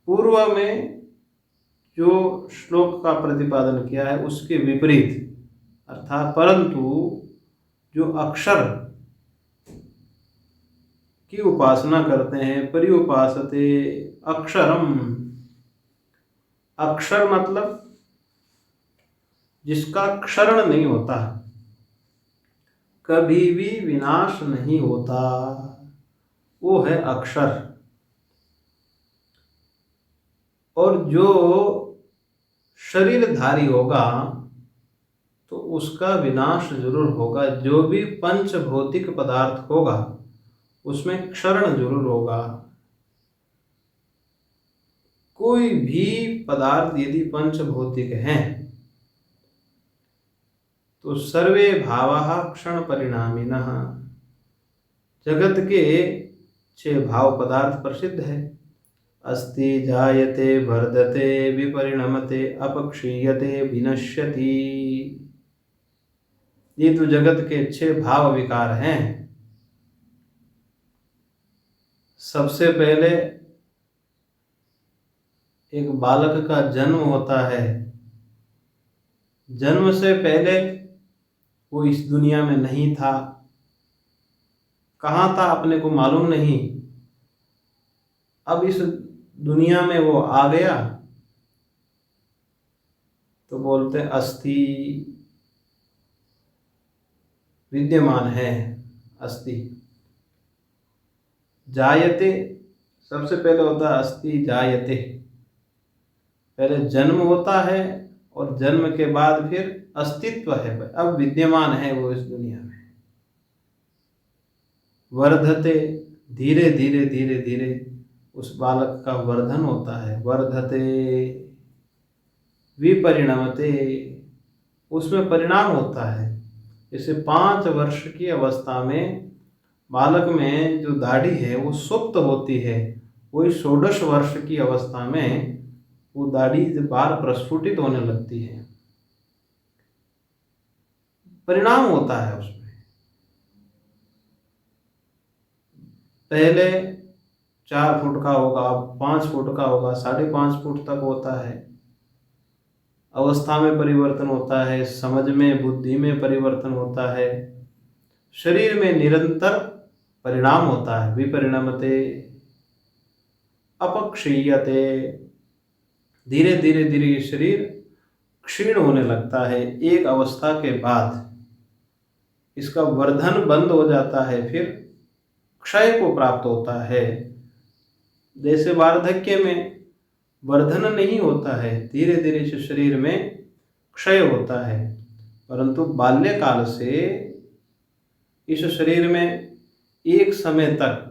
[SPEAKER 1] पूर्व में जो श्लोक का प्रतिपादन किया है उसके विपरीत, अर्थात परंतु जो अक्षर की उपासना करते हैं, पर्युपासते अक्षरम, अक्षर मतलब जिसका क्षरण नहीं होता, कभी भी विनाश नहीं होता, वो है अक्षर। और जो शरीरधारी होगा तो उसका विनाश जरूर होगा। जो भी पंच भौतिक पदार्थ होगा उसमें क्षरण जरूर होगा। कोई भी पदार्थ यदि पंच भौतिक हैं तो सर्वे भावाः क्षण परिणामिनः। जगत के 6 भाव पदार्थ प्रसिद्ध है। अस्ति, जायते, वर्धते, विपरिणमते, अपक्षीयते, विनश्यति। ये तो जगत के 6 भाव विकार हैं। सबसे पहले एक बालक का जन्म होता है। जन्म से पहले वो इस दुनिया में नहीं था, कहाँ था अपने को मालूम नहीं। अब इस दुनिया में वो आ गया तो बोलते अस्ति, विद्यमान है, अस्ति। जायते, सबसे पहले होता है अस्ति जायते, पहले जन्म होता है और जन्म के बाद फिर अस्तित्व है, अब विद्यमान है वो इस दुनिया में। वर्धते, धीरे धीरे धीरे धीरे उस बालक का वर्धन होता है। वर्धते, विपरिणमते, उसमें परिणाम होता है। जैसे 5 वर्ष की अवस्था में बालक में जो दाढ़ी है वो सुप्त होती है, वही 16 वर्ष की अवस्था में वो दाढ़ी बाल प्रस्फुटित होने लगती है। परिणाम होता है उसमें। पहले 4 फुट का होगा, 5 फुट का होगा, 5.5 फुट तक होता है। अवस्था में परिवर्तन होता है, समझ में, बुद्धि में परिवर्तन होता है, शरीर में निरंतर परिणाम होता है। विपरिणमते, अपक्षीयते, धीरे धीरे धीरे ये शरीर क्षीण होने लगता है। एक अवस्था के बाद इसका वर्धन बंद हो जाता है, फिर क्षय को प्राप्त होता है। जैसे वार्धक्य में वर्धन नहीं होता है, धीरे धीरे इस शरीर में क्षय होता है, परंतु बाल्यकाल से इस शरीर में एक समय तक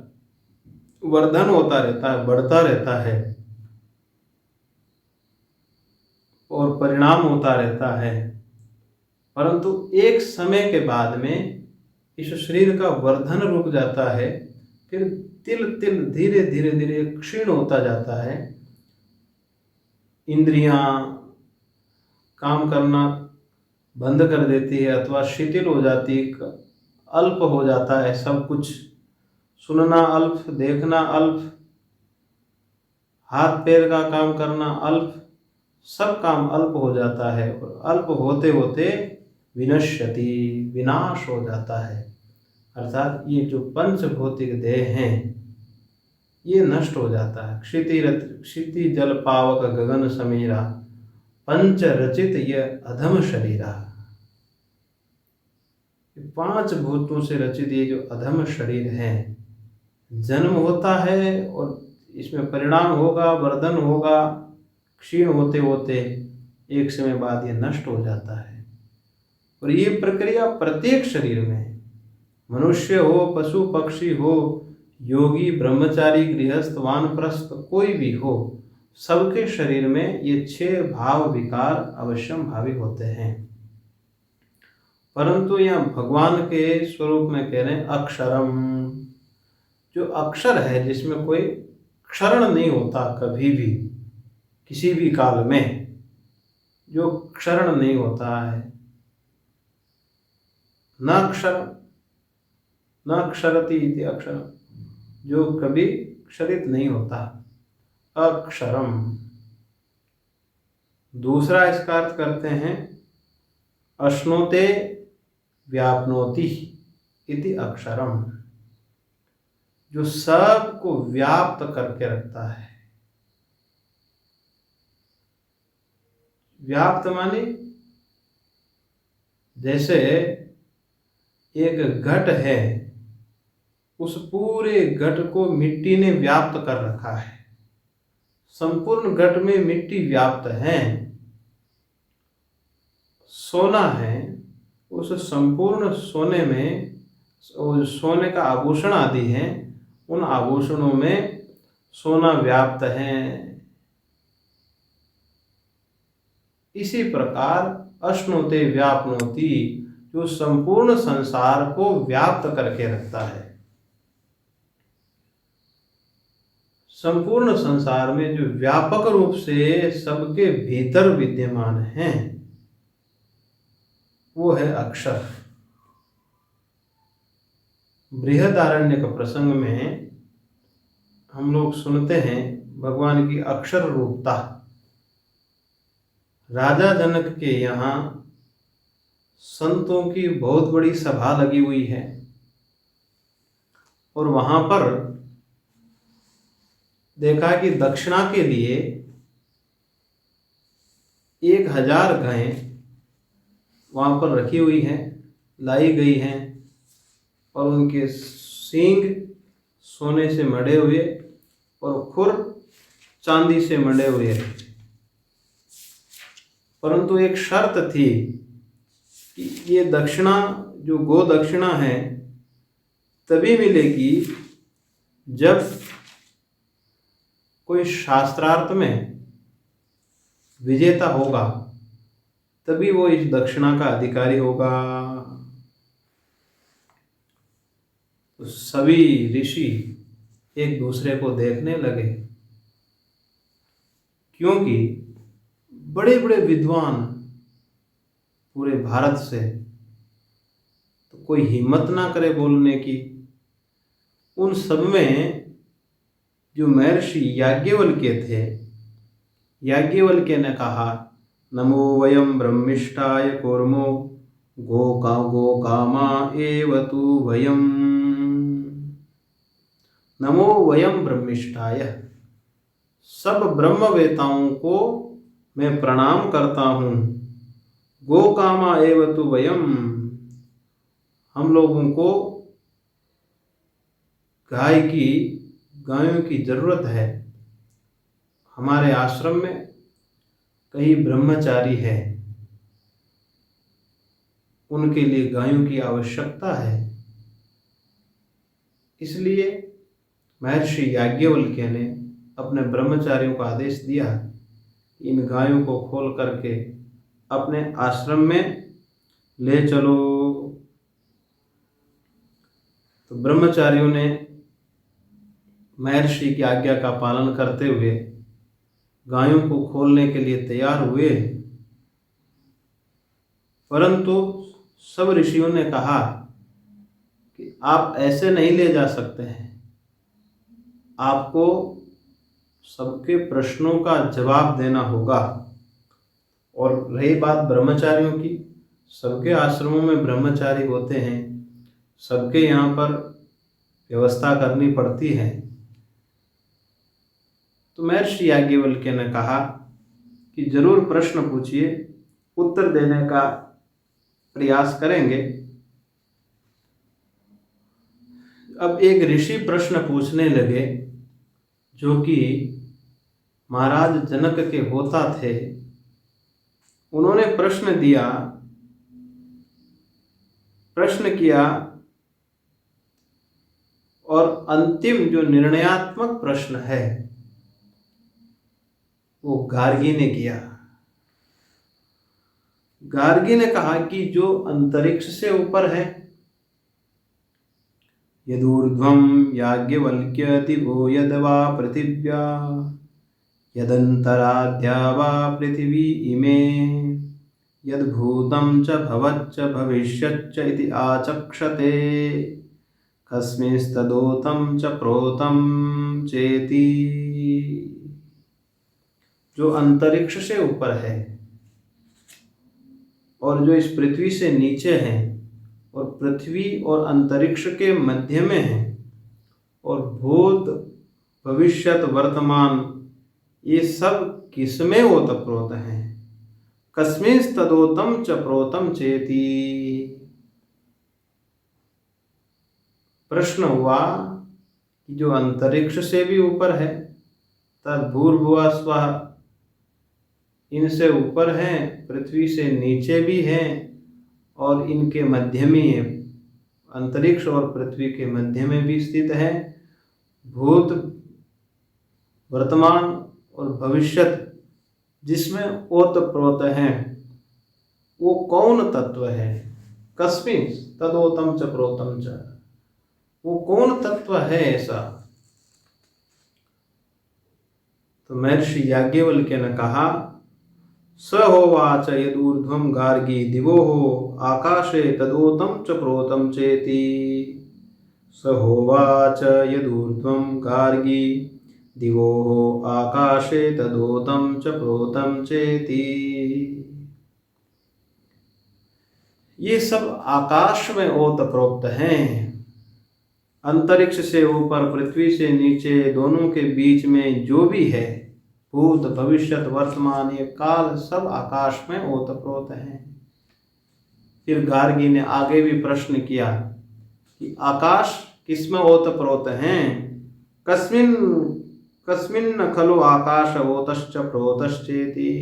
[SPEAKER 1] वर्धन होता रहता है, बढ़ता रहता है और परिणाम होता रहता है। परंतु एक समय के बाद में इस शरीर का वर्धन रुक जाता है, फिर तिल तिल धीरे धीरे धीरे क्षीण होता जाता है। इंद्रियां काम करना बंद कर देती है अथवा शिथिल हो जाती है, अल्प हो जाता है सब कुछ, सुनना अल्प, देखना अल्प, हाथ पैर का काम करना अल्प, सब काम अल्प हो जाता है और अल्प होते होते विनश्यति, विनाश हो जाता है। अर्थात ये जो पंच भौतिक देह हैं ये नष्ट हो जाता है। क्षिति जल पावक गगन समीरा, पंच रचित ये अधम शरीरा। 5 भूतों से रचित ये जो अधम शरीर है, जन्म होता है और इसमें परिणाम होगा, वर्धन होगा, क्षीण होते होते एक समय बाद ये नष्ट हो जाता है। और ये प्रक्रिया प्रत्येक शरीर में, मनुष्य हो, पशु पक्षी हो, योगी, ब्रह्मचारी, गृहस्थ, वानप्रस्थ, कोई भी हो, सबके शरीर में ये 6 भाव विकार अवश्यम भावी होते हैं। परंतु यहाँ भगवान के स्वरूप में कह रहे हैं अक्षरम, जो अक्षर है जिसमें कोई क्षरण नहीं होता कभी भी, किसी भी काल में जो क्षरण नहीं होता है, न क्षर न क्षरति इति अक्षरम, जो कभी क्षरित नहीं होता, अक्षरम। दूसरा इसका अर्थ करते हैं अश्नोते व्याप्नोति इति अक्षरम, जो सबको व्याप्त करके रखता है। व्याप्त माने जैसे एक घट है, उस पूरे घट को मिट्टी ने व्याप्त कर रखा है, संपूर्ण घट में मिट्टी व्याप्त है। सोना है, उस संपूर्ण सोने में सोने का आभूषण आदि हैं, उन आभूषणों में सोना व्याप्त है। इसी प्रकार अश्नोते व्याप्नोति, जो संपूर्ण संसार को व्याप्त करके रखता है। संपूर्ण संसार में जो व्यापक रूप से सबके भीतर विद्यमान हैं, वो है अक्षर। बृहदारण्यक प्रसंग में हम लोग सुनते हैं भगवान की अक्षर रूपता। राजा जनक के यहाँ संतों की बहुत बड़ी सभा लगी हुई है और वहां पर देखा कि दक्षिणा के लिए 1000 गायें वहां पर रखी हुई हैं, लाई गई हैं और उनके सींग सोने से मढ़े हुए और खुर चांदी से मढ़े हुए। परंतु एक शर्त थी कि ये दक्षिणा जो गो दक्षिणा है तभी मिलेगी जब कोई शास्त्रार्थ में विजेता होगा, तभी वो इस दक्षिणा का अधिकारी होगा। तो सभी ऋषि एक दूसरे को देखने लगे, क्योंकि बड़े बड़े विद्वान पूरे भारत से, तो कोई हिम्मत ना करे बोलने की। उन सब में जो महर्षि याज्ञवल्क्य थे, याज्ञवल्क्य ने कहा नमो वयम ब्रह्मिष्ठाय कूर्मो गो कामा एव तु वयम। नमो वयम ब्रह्मिष्ठाय, सब ब्रह्मवेताओं को मैं प्रणाम करता हूँ। गो कामा एव तु वयम, हम लोगों को गाय की गायों की जरूरत है। हमारे आश्रम में कई ब्रह्मचारी है, उनके लिए गायों की आवश्यकता है। इसलिए महर्षि याज्ञवल्क्य ने अपने ब्रह्मचारियों को आदेश दिया, इन गायों को खोल करके अपने आश्रम में ले चलो। तो ब्रह्मचारियों ने महर्षि की आज्ञा का पालन करते हुए गायों को खोलने के लिए तैयार हुए, परंतु सब ऋषियों ने कहा कि आप ऐसे नहीं ले जा सकते हैं, आपको सबके प्रश्नों का जवाब देना होगा। और रही बात ब्रह्मचारियों की, सबके आश्रमों में ब्रह्मचारी होते हैं, सबके यहाँ पर व्यवस्था करनी पड़ती है। तो महर्षि याज्ञवल्क्य ने कहा कि जरूर प्रश्न पूछिए, उत्तर देने का प्रयास करेंगे। अब एक ऋषि प्रश्न पूछने लगे, जो कि महाराज जनक के होता थे। उन्होंने प्रश्न किया और अंतिम जो निर्णयात्मक प्रश्न है वो गार्गी ने किया। गार्गी ने कहा कि जो अंतरिक्ष से ऊपर है, यदूर्ध्वं याज्ञवल्क्य दिवो यद्वा पृथिव्या यदन्तराद्या वा पृथिवी इमे यद्भूतं च भवच्च भविष्यच्च इति आचक्षते कस्मिंस्तदोतं च प्रोतं चेति। जो अंतरिक्ष से ऊपर है और जो इस पृथ्वी से नीचे है और पृथ्वी और अंतरिक्ष के मध्य में है और भूत भविष्यत वर्तमान ये सब किसमें ओतप्रोत हैं। कस्मिंस्तदोतं च प्रोतं चेति। प्रश्न हुआ कि जो अंतरिक्ष से भी ऊपर है, तद्भूर्भुवः स्वः, इनसे ऊपर हैं, पृथ्वी से नीचे भी हैं और इनके मध्य में है, अंतरिक्ष और पृथ्वी के मध्य में भी स्थित है। भूत वर्तमान और भविष्यत जिसमें ओतप्रोत हैं, वो कौन तत्व है। कस्मिन् तदोतं च प्रोतं च, वो कौन तत्व है ऐसा। तो महर्षि याज्ञवल्क्य ने कहा, स होवाच यदूर्ध्वं गार्गी दिवोः आकाशे तदोतं च प्रोतं चेति। स होवाच यदूर्ध्वं गार्गी दिवोः आकाशे तदोतं च प्रोतं चेति। ये सब आकाश में ओतप्रोत हैं। अंतरिक्ष से ऊपर, पृथ्वी से नीचे, दोनों के बीच में जो भी है, भूत भविष्यत वर्तमान ये काल सब आकाश में ओतप्रोत हैं। फिर गार्गी ने आगे भी प्रश्न किया कि आकाश किसमें ओतप्रोत हैं। कस्मिन् खलु आकाश ओतश्च प्रोतश्चेति।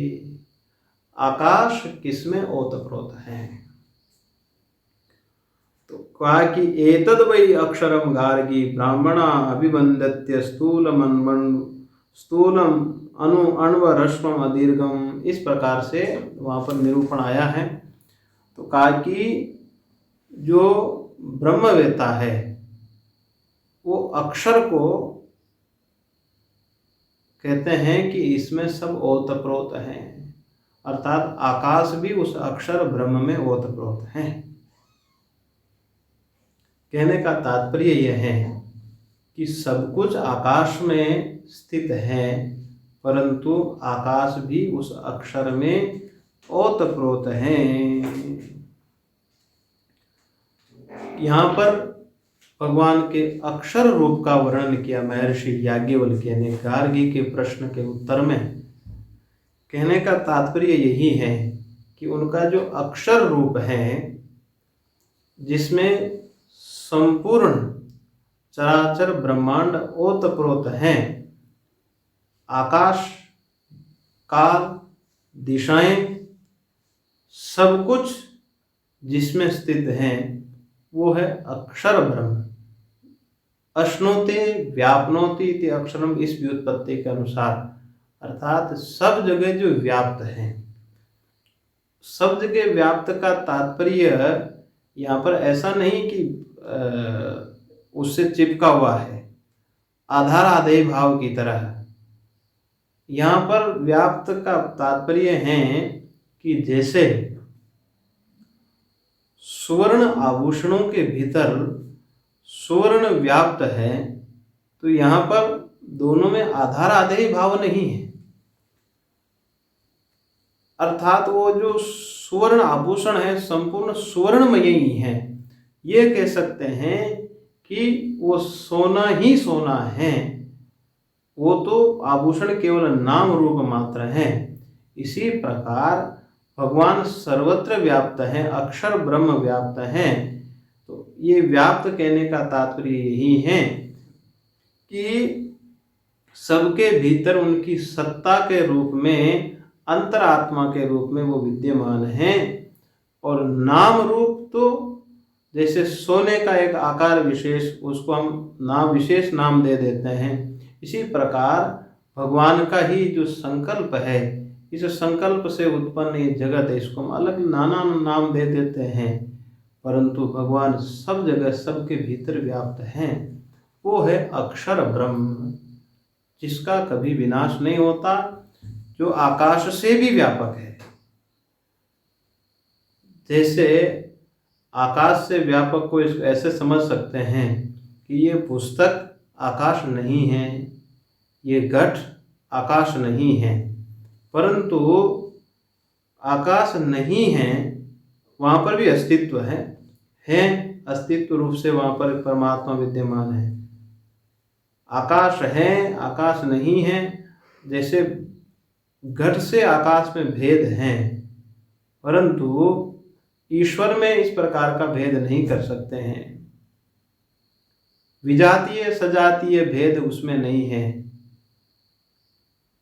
[SPEAKER 1] आकाश किसमें ओतप्रोत है। तो कहा कि एतद् वै अक्षरम गार्गी ब्राह्मणा अभिवंदत्य स्थूलम अण्वरश्मम अदीर्घम। इस प्रकार से वहाँ पर निरूपण आया है। तो कहा कि जो ब्रह्मवेत्ता है वो अक्षर को कहते हैं कि इसमें सब ओतप्रोत हैं, अर्थात आकाश भी उस अक्षर ब्रह्म में ओतप्रोत है। कहने का तात्पर्य यह है कि सब कुछ आकाश में स्थित है, परंतु आकाश भी उस अक्षर में ओतप्रोत है। यहाँ पर भगवान के अक्षर रूप का वर्णन किया महर्षि याज्ञवल्क्य ने गार्गी के प्रश्न के उत्तर में। कहने का तात्पर्य यही है कि उनका जो अक्षर रूप है, जिसमें संपूर्ण चराचर ब्रह्मांड ओतप्रोत हैं। आकाश, काल, दिशाएं, सब कुछ जिसमें स्थित हैं वो है अक्षर ब्रह्म। अश्नुते व्यापनोति इति अक्षरम, इस व्युत्पत्ति के अनुसार, अर्थात सब जगह जो व्याप्त हैं। सब जगह व्याप्त का तात्पर्य यहाँ पर ऐसा नहीं कि उससे चिपका हुआ है, आधार आधेय भाव की तरह। यहाँ पर व्याप्त का तात्पर्य है कि जैसे सुवर्ण आभूषणों के भीतर सुवर्ण व्याप्त है, तो यहाँ पर दोनों में आधार आधेय भाव नहीं है। अर्थात वो जो सुवर्ण आभूषण है संपूर्ण सुवर्णमय ही है। ये कह सकते हैं कि वो सोना ही सोना है, वो तो आभूषण केवल नाम रूप मात्र है। इसी प्रकार भगवान सर्वत्र व्याप्त है, अक्षर ब्रह्म व्याप्त है। तो ये व्याप्त कहने का तात्पर्य यही है कि सबके भीतर उनकी सत्ता के रूप में, अंतरात्मा के रूप में वो विद्यमान हैं। और नाम रूप तो जैसे सोने का एक आकार विशेष, उसको हम नाम विशेष नाम दे देते हैं। इसी प्रकार भगवान का ही जो संकल्प है, इस संकल्प से उत्पन्न ये जगत है, इसको हम अलग नाना नाम दे देते हैं, परंतु भगवान सब जगह सबके भीतर व्याप्त हैं। वो है अक्षर ब्रह्म, जिसका कभी विनाश नहीं होता, जो आकाश से भी व्यापक है। जैसे आकाश से व्यापक को ऐसे समझ सकते हैं कि ये पुस्तक आकाश नहीं है, ये घट आकाश नहीं है, परंतु आकाश नहीं है वहाँ पर भी अस्तित्व है, अस्तित्व रूप से वहाँ पर परमात्मा विद्यमान है। आकाश है, आकाश नहीं है, जैसे घट से आकाश में भेद है, परंतु ईश्वर में इस प्रकार का भेद नहीं कर सकते हैं। विजातीय सजातीय भेद उसमें नहीं है,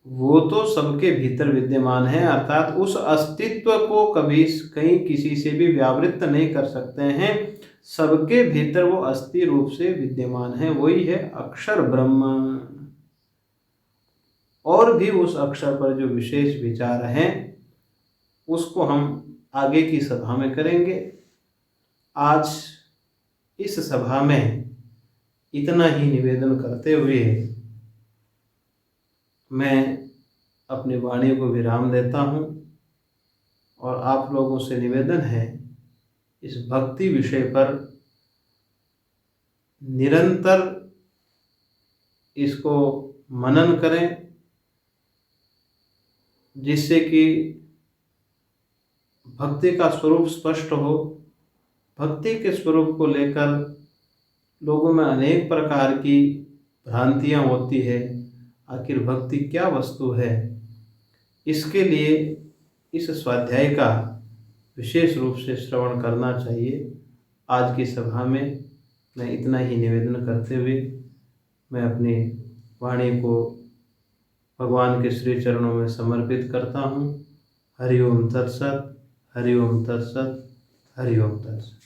[SPEAKER 1] वो तो सबके भीतर विद्यमान है। अर्थात उस अस्तित्व को कभी कहीं किसी से भी व्यावृत्त नहीं कर सकते हैं, सबके भीतर वो अस्थि रूप से विद्यमान है। वही है अक्षर ब्रह्म। और भी उस अक्षर पर जो विशेष विचार हैं उसको हम आगे की सभा में करेंगे। आज इस सभा में इतना ही निवेदन करते हुए मैं अपनी वाणी को विराम देता हूँ। और आप लोगों से निवेदन है, इस भक्ति विषय पर निरंतर इसको मनन करें, जिससे कि भक्ति का स्वरूप स्पष्ट हो। भक्ति के स्वरूप को लेकर लोगों में अनेक प्रकार की भ्रांतियाँ होती है। आखिर भक्ति क्या वस्तु है, इसके लिए इस स्वाध्याय का विशेष रूप से श्रवण करना चाहिए। आज की सभा में मैं इतना ही निवेदन करते हुए मैं अपनी वाणी को भगवान के श्री चरणों में समर्पित करता हूँ। हरि ओम तत्सत, हरि ओम तत्सत, हरि ओम तत्सत।